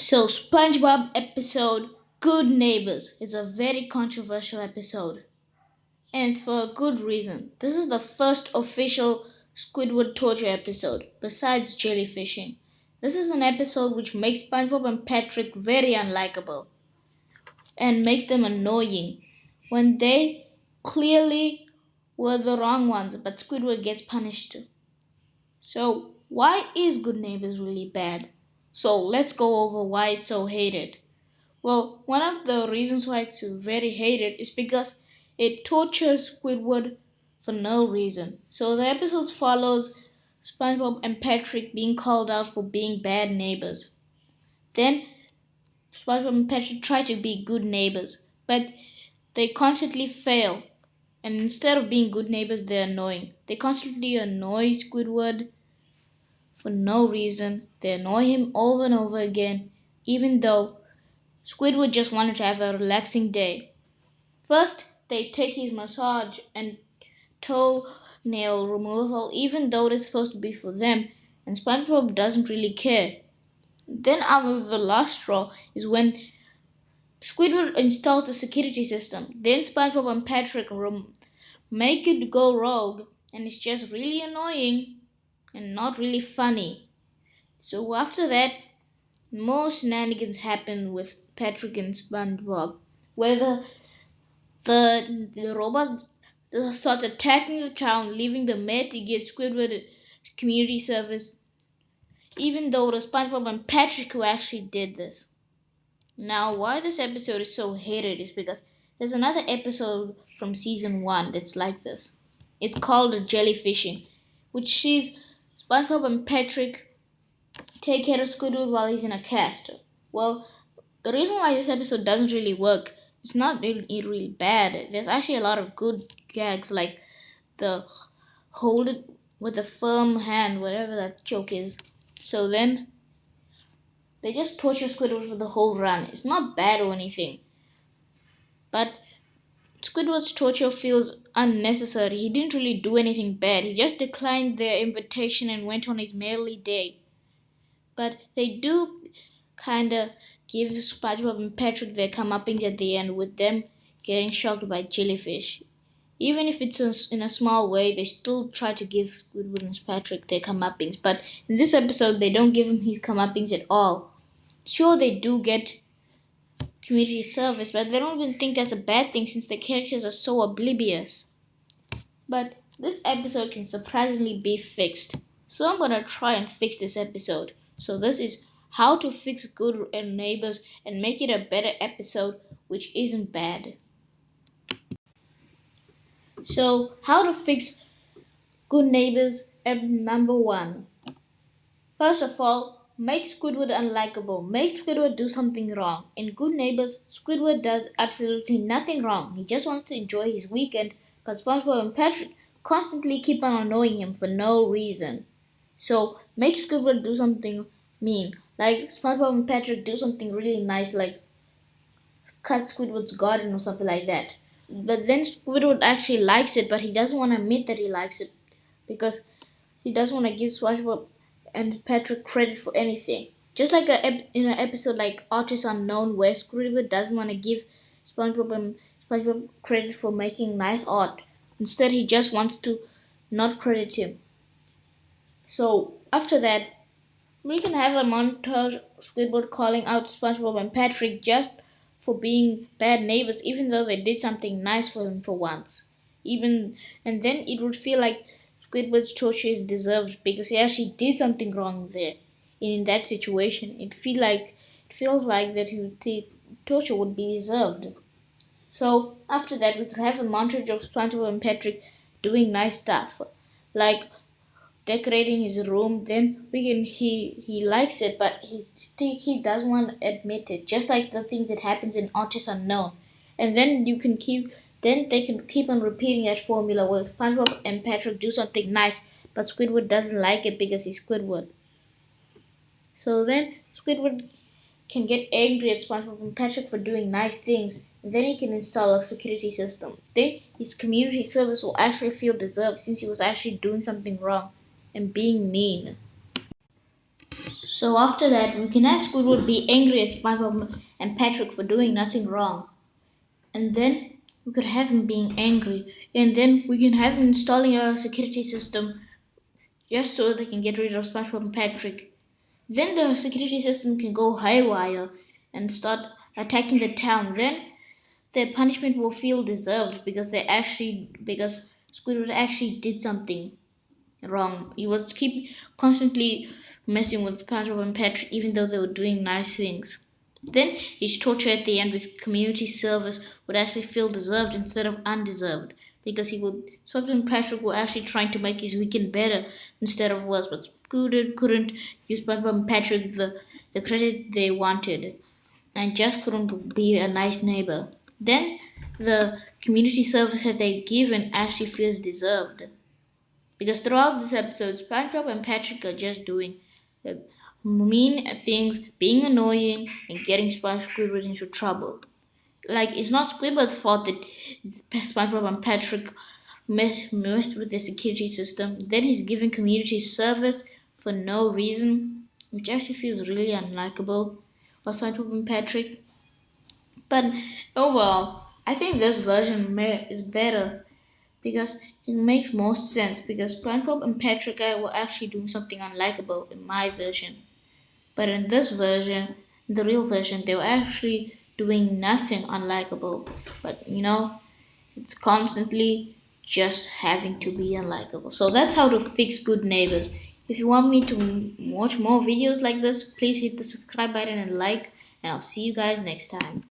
So, SpongeBob episode Good Neighbors is a very controversial episode, and for a good reason. This is the first official Squidward torture episode, besides Jellyfishing. This is an episode which makes SpongeBob and Patrick very unlikable and makes them annoying when they clearly were the wrong ones, but Squidward gets punished too. So, why is Good Neighbors really bad? So, let's go over why it's so hated. Well, one of the reasons why it's very hated is because it tortures Squidward for no reason. So the episode follows SpongeBob and Patrick being called out for being bad neighbors. Then SpongeBob and Patrick try to be good neighbors, but they constantly fail. And instead of being good neighbors, they're annoying. They constantly annoy Squidward for no reason. They annoy him over and over again, even though Squidward just wanted to have a relaxing day. First, they take his massage and toenail removal, even though it is supposed to be for them, and SpongeBob doesn't really care. Then, out of the last straw, is when Squidward installs a security system. Then SpongeBob and Patrick make it go rogue, and it's just really annoying and not really funny. So after that, more shenanigans happen with Patrick and SpongeBob, where the robot starts attacking the town, leaving the mayor to give Squidward community service, even though it was SpongeBob and Patrick who actually did this. Now, why this episode is so hated is because there's another episode from season 1 that's like this. It's called Jellyfishing, which sees SpongeBob and Patrick take care of Squidward while he's in a cast. Well, the reason why this episode doesn't really work, it's not really bad. There's actually a lot of good gags, like the hold it with a firm hand, whatever that joke is. So then they just torture Squidward for the whole run. It's not bad or anything, but Squidward's torture feels unnecessary. He didn't really do anything bad. He just declined their invitation and went on his merry day. But they do kinda give SpongeBob and Patrick their comeuppance at the end, with them getting shocked by jellyfish. Even if it's in a small way, they still try to give Squidward and Patrick their comeuppance. But in this episode, they don't give him his comeuppance at all. Sure, they do get community service, but they don't even think that's a bad thing since the characters are so oblivious. But this episode can surprisingly be fixed. So I'm gonna try and fix this episode. So this is how to fix Good Neighbors and make it a better episode which isn't bad. So how to fix Good Neighbors number 1. First of all, make Squidward unlikable. Make Squidward do something wrong. In Good Neighbors, Squidward does absolutely nothing wrong. He just wants to enjoy his weekend, but SpongeBob and Patrick constantly keep on annoying him for no reason. So make Squidward do something mean. Like SpongeBob and Patrick do something really nice, like cut Squidward's garden or something like that. But then Squidward actually likes it, but he doesn't want to admit that he likes it because he doesn't want to give SpongeBob and Patrick credit for anything. Just like in an episode like Artist Unknown, where Squidward doesn't want to give SpongeBob and SpongeBob credit for making nice art. Instead, he just wants to not credit him. So after that, we can have a montage of Squidward calling out SpongeBob and Patrick just for being bad neighbors, even though they did something nice for him for once. And then it would feel like Squidward's torture is deserved because he actually did something wrong there. In that situation, it feels like that the torture would be deserved. So after that, we could have a montage of SpongeBob and Patrick doing nice stuff, like decorating his room. Then he likes it, but he doesn't want to admit it. Just like the thing that happens in Artist Unknown, and then they can keep on repeating that formula where SpongeBob and Patrick do something nice, but Squidward doesn't like it because he's Squidward. So then Squidward can get angry at SpongeBob and Patrick for doing nice things, and then he can install a security system. Then his community service will actually feel deserved since he was actually doing something wrong and being mean. So after that, we can ask Squidward be angry at SpongeBob and Patrick for doing nothing wrong. And then we could have him being angry. And then we can have him installing a security system just so they can get rid of SpongeBob and Patrick. Then the security system can go haywire and start attacking the town. Then their punishment will feel deserved because Squidward actually did something wrong. He was keep constantly messing with SpongeBob and Patrick even though they were doing nice things. Then his torture at the end with community service would actually feel deserved instead of undeserved. Because SpongeBob and Patrick were actually trying to make his weekend better instead of worse, but Squidward couldn't give SpongeBob and Patrick the credit they wanted and just couldn't be a nice neighbor. Then the community service that they given actually feels deserved. Because throughout this episode, SpongeBob and Patrick are just doing uh, mean things, being annoying, and getting Squidward into trouble. Like, it's not Squidward's fault that SpongeBob and Patrick messed with the security system. Then he's giving community service for no reason, which actually feels really unlikable for SpongeBob and Patrick. But overall, I think this version is better because it makes more sense because SpongeBob and Patrick were actually doing something unlikable in my version. But in this version, the real version, they were actually doing nothing unlikable. But it's constantly just having to be unlikable. So that's how to fix good neighbors. If you want me to watch more videos like this, please hit the subscribe button and like, and I'll see you guys next time.